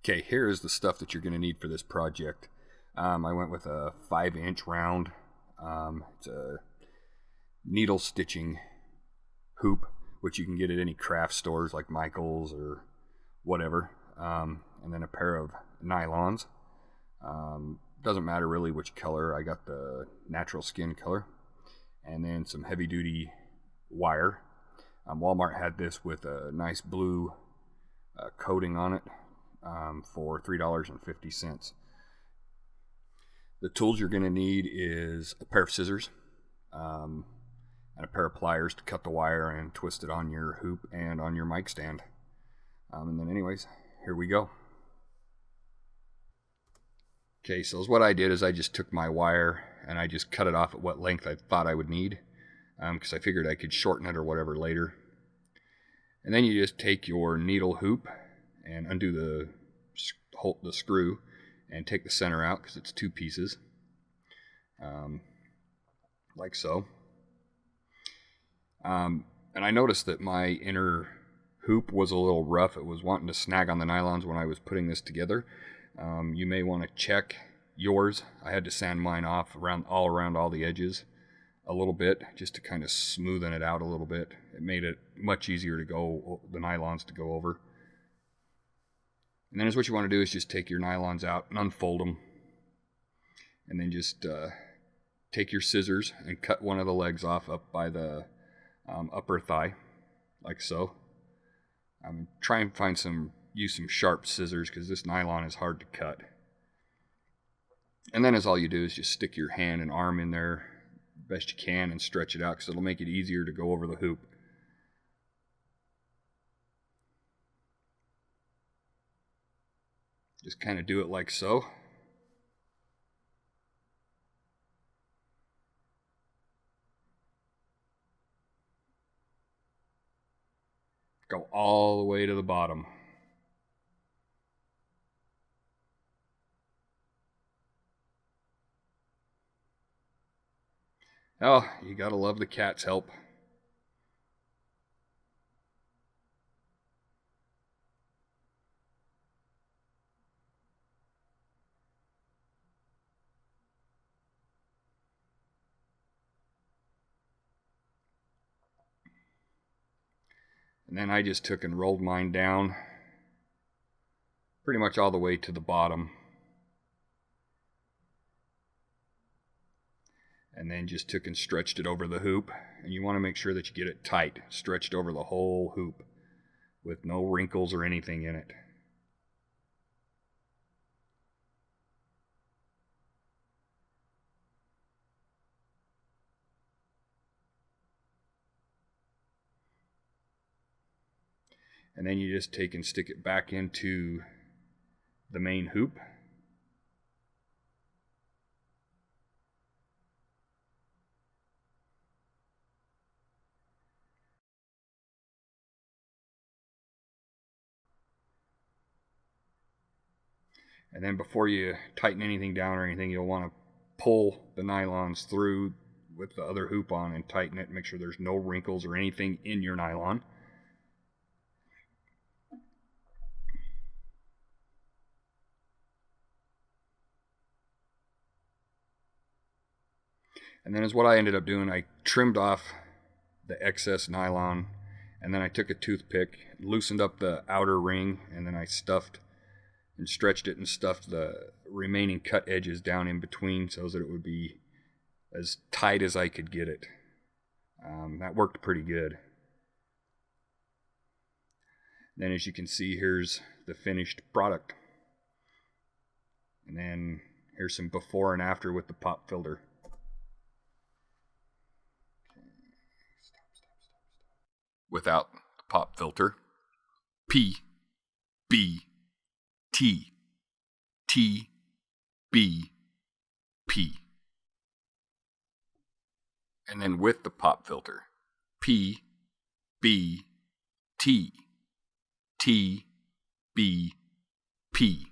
Okay, here is the stuff that you're going to need for this project. I went with a 5-inch round. It's a needle stitching hoop, which you can get at any craft stores like Michael's or whatever. And then a pair of nylons. Doesn't matter really which color. I got the natural skin color. And then some heavy duty wire. Walmart had this with a nice blue coating on it. For $3.50. The tools you're going to need is a pair of scissors and a pair of pliers to cut the wire and twist it on your hoop and on your mic stand. And then anyways, here we go. Okay, so what I did is I just took my wire and I just cut it off at what length I thought I would need, because I figured I could shorten it or whatever later. And then you just take your needle hoop and undo the screw and take the center out because it's 2 pieces, like so. And I noticed that my inner hoop was a little rough. It was wanting to snag on the nylons when I was putting this together. You may want to check yours. I had to sand mine off all around all the edges a little bit just to kind of smoothen it out a little bit. It made it much easier to the nylons to go over. And then what you want to do is just take your nylons out and unfold them. And then just take your scissors and cut one of the legs off up by the upper thigh, like so. Try and use some sharp scissors because this nylon is hard to cut. And then all you do is just stick your hand and arm in there best you can and stretch it out because it'll make it easier to go over the hoop. Just kind of do it like so. Go all the way to the bottom. Oh, you gotta love the cat's help. And then I just took and rolled mine down pretty much all the way to the bottom. And then just took and stretched it over the hoop. And you want to make sure that you get it tight, stretched over the whole hoop with no wrinkles or anything in it. And then you just take and stick it back into the main hoop. And then before you tighten anything down or anything, you'll want to pull the nylons through with the other hoop on and tighten it. Make sure there's no wrinkles or anything in your nylon. And then what I ended up doing, I trimmed off the excess nylon, and then I took a toothpick, loosened up the outer ring, and then I stuffed and stretched it and stuffed the remaining cut edges down in between so that it would be as tight as I could get it. That worked pretty good. Then as you can see, here's the finished product. And then here's some before and after with the pop filter. Without the pop filter, P, B, T, T, B, P. And then with the pop filter, P, B, T, T, B, P.